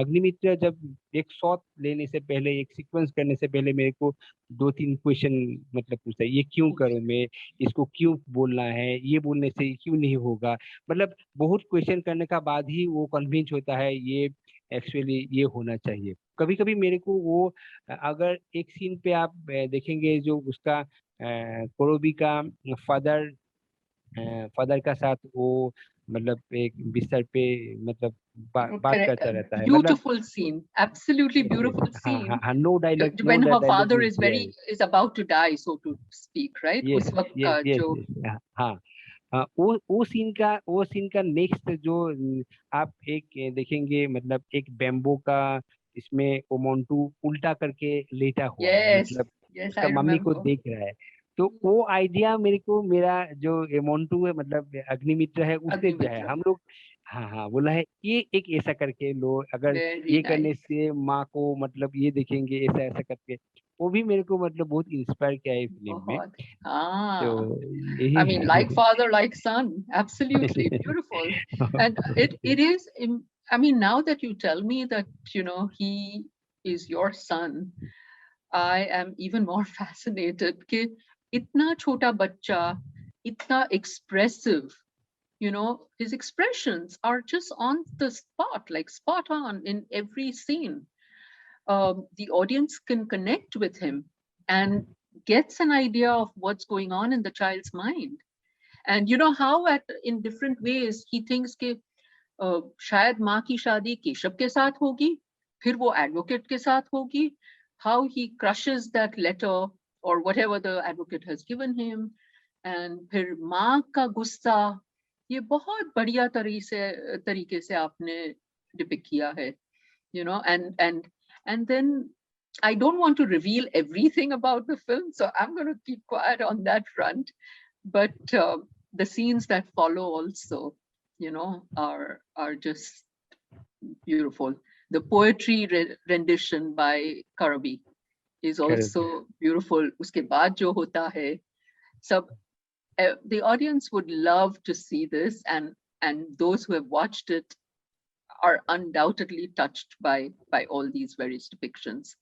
अग्निमित्र जब एक शॉट लेने से पहले, एक सीक्वेंस करने से पहले मेरे को दो तीन क्वेश्चन मतलब पूछता है, ये क्यों करूं मैं, इसको क्यों बोलना है, ये बोलने से क्यों नहीं होगा, मतलब बहुत क्वेश्चन करने का बाद ही वो कन्विंस होता है ये एक्चुअली ये होना चाहिए। कभी कभी मेरे को वो अगर एक सीन पे आप देखेंगे, जो उसका कोरोबी का फादर फादर का साथ वो मतलब एक बिस्तर पे मतलब बात Correct. करता रहता है, मतलब Beautiful scene. Absolutely yes, yes, beautiful हाँ हाँ scene. हाँ, no When her dialogue father is is there. is about to die, so to speak, right? Yes उस वक्त यस का यस जो यस, हाँ हाँ। वो सीन का नेक्स्ट जो आप एक देखेंगे, मतलब एक बैम्बो का, इसमें वो मोंटू उल्टा करके लेटा हुआ है, yes, मतलब yes, I उसका मम्मी को remember. देख रहा है। तो वो आइडिया मेरा जो ये मोंटू है मतलब अग्निमित्र है, उससे दिया है Agnimitra. हम लोग। हाँ हाँ, बोला है ये एक ऐसा करके लो, अगर Very ये करने nice. से माँ को मतलब ये देखेंगे, ऐसा ऐसा करके वो भी मेरे को मतलब बहुत इंस्पायर किया है फिल्म में। बहुत। Ah, तो I mean, like यही father, like son. Absolutely beautiful. And it is. I mean, now that you tell me that he is your son, I am even more fascinated कि इतना छोटा बच्चा, इतना expressive, his expressions are just on the spot, like spot on in every scene. The audience can connect with him and gets an idea of what's going on in the child's mind. And you know how in different ways he thinks कि शायद माँ की शादी केशव के साथ होगी, फिर वो एडवोकेट के साथ होगी, how he crushes that letter or whatever the advocate has given him, and फिर माँ का गुस्सा, ये बहुत बढ़िया तरीके से आपने डिपिक्ट किया है, and then I don't want to reveal everything about the film, so I'm going to keep quiet on that front. But the scenes that follow also, are just beautiful. The poetry rendition by Karabi is correct. also beautiful. Uske baad jo hota hai, sab, the audience would love to see this, and those who have watched it are undoubtedly touched by all these various depictions.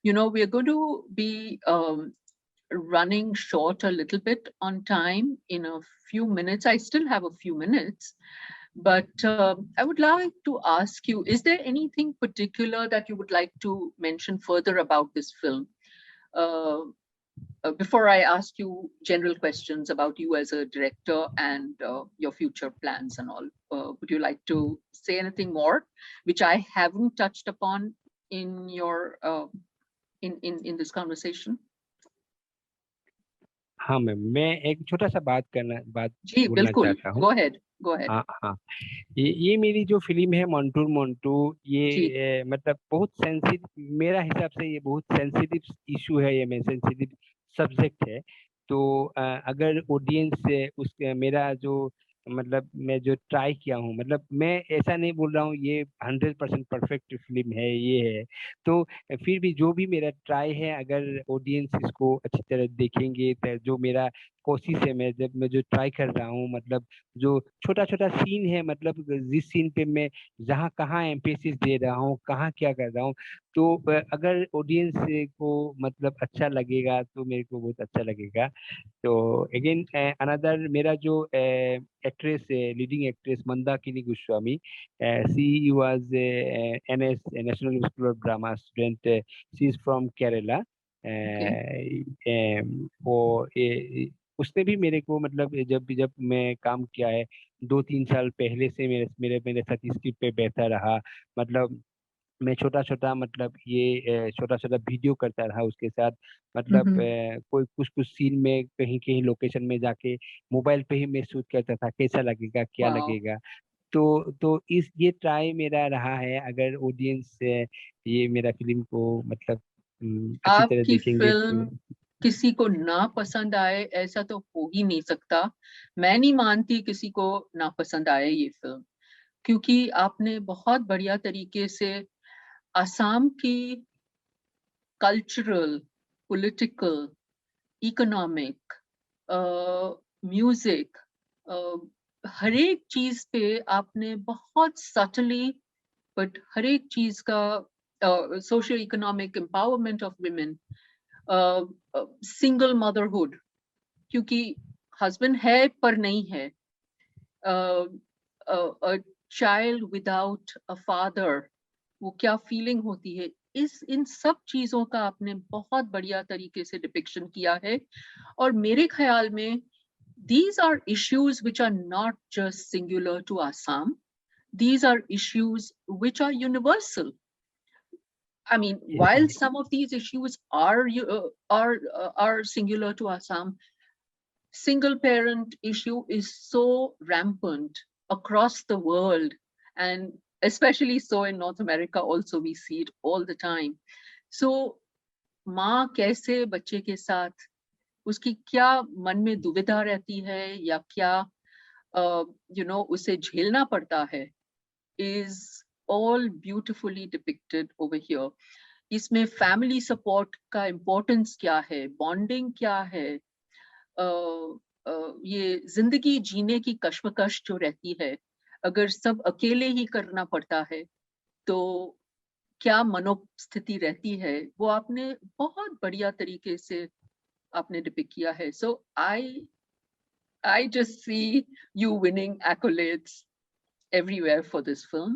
We're going to be running short a little bit on time in a few minutes. I still have a few minutes, but I would like to ask you, is there anything particular that you would like to mention further about this film? Before I ask you general questions about you as a director and your future plans and all, would you like to say anything more, which I haven't touched upon in your in this conversation? हाँ ma'am, मैं एक छोटा सा बात जी बोलना बिल्कुल, चाहता हूँ। go ahead, go ahead. हाँ हाँ, ये मेरी जो फिल्म है मंटूर मंटू, जी ये मतलब बहुत सेंसिटिव, मेरा हिसाब से ये बहुत सेंसिटिव इशू है, ये मैं सेंसिटिव सब्जेक्ट है। तो अगर ऑडियंस उस मेरा जो मतलब मैं जो ट्राई किया हूँ, मतलब मैं ऐसा नहीं बोल रहा हूँ ये 100% परफेक्ट फिल्म है ये है, तो फिर भी जो भी मेरा ट्राई है, अगर ऑडियंस इसको अच्छी तरह देखेंगे तो जो मेरा कोशिश है, मैं जो ट्राई कर रहा हूँ, मतलब जो छोटा छोटा सीन है, मतलब जिस सीन पे मैं जहाँ कहाँ एम्फेसिस दे रहा हूँ, कहाँ क्या कर रहा हूँ, तो अगर ऑडियंस को मतलब अच्छा लगेगा तो मेरे को बहुत अच्छा लगेगा। तो अगेन अनदर मेरा जो एक्ट्रेस है, leading actress Mandakini Goswami, she was NS national school of drama student, she is from Kerala. okay. वो उसने भी मेरे को मतलब जब जब मैं काम किया है 2-3 साल पहले से मेरे मेरे मेरे साथ स्क्रिप्ट पे बैठा रहा, मतलब मैं छोटा छोटा मतलब ये छोटा छोटा वीडियो करता रहा उसके साथ, मतलब Mm-hmm. कोई कुछ कुछ सीन में कहीं कहीं लोकेशन में जाके मोबाइल पे ही मैं शूट करता था, कैसा लगेगा क्या Wow. लगेगा। तो इस ये ट्राई मेरा रहा है, अगर ऑडियंस ये मेरा फिल्म को मतलब अच्छी तरह आपकी देखेंगे तो। फिल्म किसी को ना पसंद आए ऐसा तो हो ही नहीं सकता। मैं नहीं मानती किसी को ना पसंद आए ये फिल्म, क्योंकि आपने बहुत बढ़िया तरीके से असम की कल्चरल, पॉलिटिकल, इकोनॉमिक, म्यूजिक, हर एक चीज पे आपने बहुत सटली, बट हर एक चीज का social economic empowerment of women, single motherhood, क्योंकि हस्बैंड है पर नहीं है, चाइल्ड विदाउट अ फादर, वो क्या फीलिंग होती है, इस इन सब चीजों का आपने बहुत बढ़िया तरीके से डिपिक्शन किया है। और मेरे ख्याल में these are issues which are not just singular to Assam. These are issues which are universal. I mean, while some of these issues are singular to Assam, single parent issue is so rampant across the world, and especially so in North America also, we see it all the time. So माँ कैसे बच्चे के साथ, उसकी क्या मन में दुविधा रहती है या क्या उसे झेलना पड़ता है, is all beautifully depicted over here. इसमें फैमिली सपोर्ट का इम्पोर्टेंस क्या है, बॉन्डिंग क्या है, ये जिंदगी जीने की कश्मकश जो रहती है, अगर सब अकेले ही करना पड़ता है तो क्या मनोस्थिति रहती है, वो आपने बहुत बढ़िया तरीके से आपने डिपिक्ट किया है. So I just see you winning accolades everywhere for this film.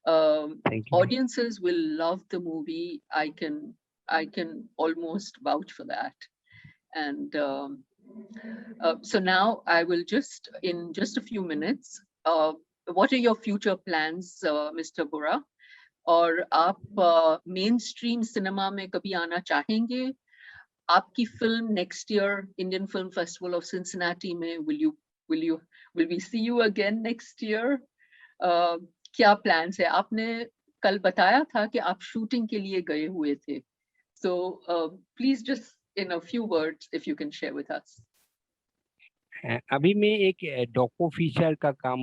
Thank you. Audiences will love the movie. I can almost vouch for that. And so now I will just, in just a few minutes, what are your future plans, Mr. Bora? और आप main stream cinema में कभी आना चाहेंगे? आपकी film next year Indian film festival of Cincinnati में, will we see you again next year? क्या plans है? आपने कल बताया था कि आप शूटिंग के लिए गए हुए थे, so please just in a few words if you can share with us. अभी मैं एक डॉको फीचर का काम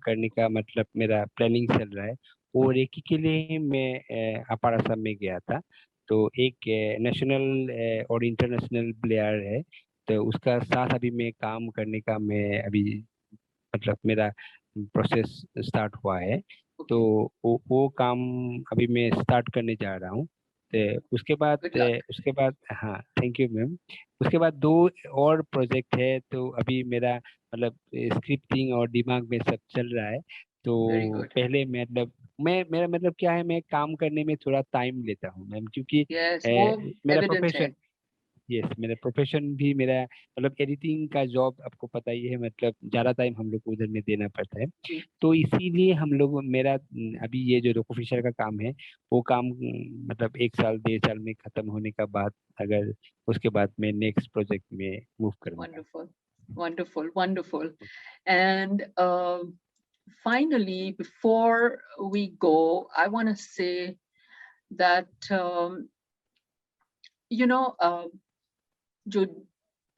करने का मतलब मेरा प्लानिंग चल रहा है, और एक ही के लिए मैं अपार असम में गया था। तो एक नेशनल और इंटरनेशनल प्लेयर है, तो उसका साथ अभी मैं काम करने का मैं अभी मतलब मेरा प्रोसेस स्टार्ट हुआ है। तो वो काम अभी मैं स्टार्ट करने जा रहा हूँ। तो Good luck. उसके बाद हाँ, थैंक यू मैम। उसके बाद 2 और प्रोजेक्ट है, तो अभी मेरा मतलब स्क्रिप्टिंग और दिमाग में सब चल रहा है। तो वेरी गुड। पहले मतलब मेरा मतलब क्या है, मैं काम करने में थोड़ा टाइम लेता हूँ मैम, क्योंकि यस, वो मेरा एविडेंट है। प्रोफेशन, यस, मेरा प्रोफेशन भी मेरा मतलब एडिटिंग का जॉब आपको पता ही है, मतलब ज्यादा टाइम हम लोग को उधर में देना पड़ता है। जी। तो इसीलिए हम लोग मेरा अभी ये जो रोको फिशर का काम है, वो काम मतलब 1 साल 1.5 साल में खत्म होने का बाद, अगर उसके बाद मैं नेक्स्ट प्रोजेक्ट में मूव करूंगा। Wonderful, wonderful, wonderful. And finally, before we go, I want to say that,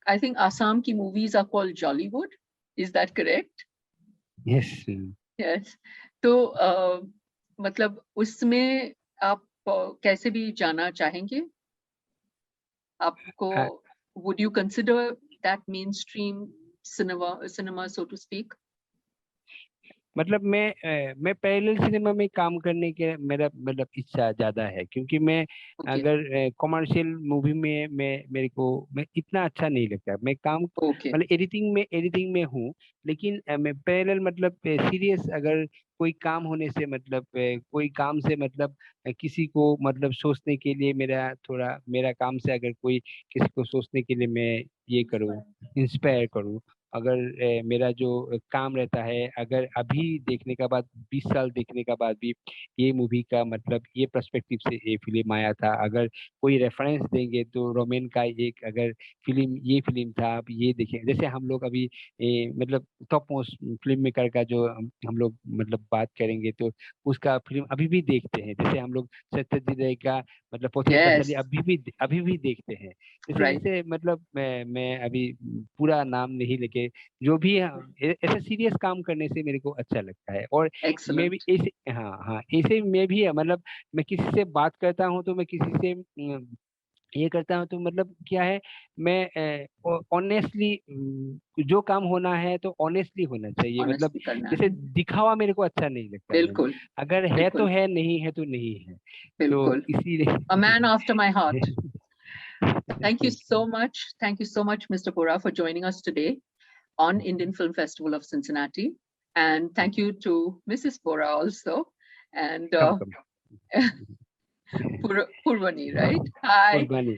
I think Assam ki movies are called Jollywood. Is that correct? Yes. Yes. तो मतलब उसमें आप कैसे भी जाना चाहेंगे? आपको, would you consider that mainstream cinema, so to speak? मतलब मैं पैरेलल सिनेमा में काम करने के मेरा मतलब इच्छा ज्यादा है, क्योंकि मैं Okay, अगर कमर्शियल मूवी में मैं इतना अच्छा नहीं लगता। मैं काम okay, मतलब एडिटिंग में हूँ, लेकिन मैं पैरेलल मतलब सीरियस अगर कोई काम होने से मतलब कोई काम से मतलब किसी को मतलब सोचने के लिए मेरा काम से अगर कोई किसी को सोचने के लिए मैं ये करूँ, इंस्पायर करूँ। अगर मेरा जो काम रहता है, अगर अभी देखने का बाद 20 साल देखने का बाद भी ये मूवी का मतलब ये पर्सपेक्टिव से ये फिल्म आया था, अगर कोई रेफरेंस देंगे तो रोमेन का एक अगर ये फिल्म था, आप ये देखें। जैसे हम लोग अभी मतलब टॉप मोस्ट फिल्म मेकर का जो हम लोग मतलब बात करेंगे, तो उसका फिल्म अभी भी देखते हैं। जैसे हम लोग सत्यजीत रे का मतलब पोथीन yes, पसंदी अभी भी देखते हैं। जैसे right, जैसे मतलब मैं अभी पूरा नाम नहीं लेके, जो भी ऐसे सीरियस काम करने से मेरे को अच्छा लगता है। और मैं भी excellent, ऐसे, हाँ हाँ, ऐसे मैं भी मतलब मैं किसी से बात करता हूँ तो मैं किसी से ये करता हूँ, तो मतलब क्या है, मैं ऑनेस्टली जो काम होना है तो ऑनेस्टली होना चाहिए। मतलब honestly करना जैसे है, दिखावा मेरे को अच्छा नहीं लगता है मैम। बिल्कुल, अगर है तो बिल्कुल, है, नहीं है तो नहीं है। तो बिल्कुल, a man after my heart. इसीलिए Thank you thank so much. Thank you so much, Mr. Bora, for joining us today on Indian Film Festival of Cincinnati. And thank you to Mrs. Bora also. And welcome. Purvani, right? Hi. कुर्बानी।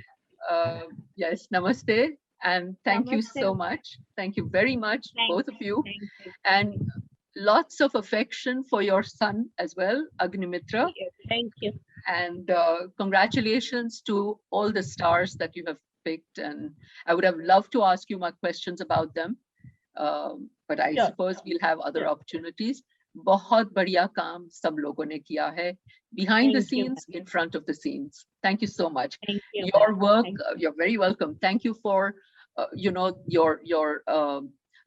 Yes, namaste. And thank you Namaste. so much. Thank you very much, both of you. Thank you. And lots of affection for your son as well, Agnimitra. Yes, thank you. And congratulations to all the stars that you have picked. And I would have loved to ask you my questions about them, but I Sure. suppose we'll have other Sure. opportunities. बहुत बढ़िया काम सब लोगों ने किया है, behind the Thank you, scenes, in front of the scenes. Thank you so much. Thank you. Your work, Thank you're very welcome. Thank you for, your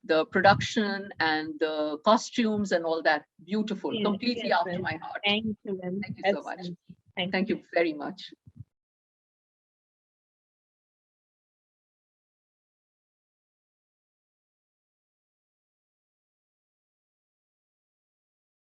the production and the costumes and all that. Beautiful, Yes, completely yes, after ma'am. my heart. Thank you, ma'am. Thank you so much. Excellent. Thank Thank you very much.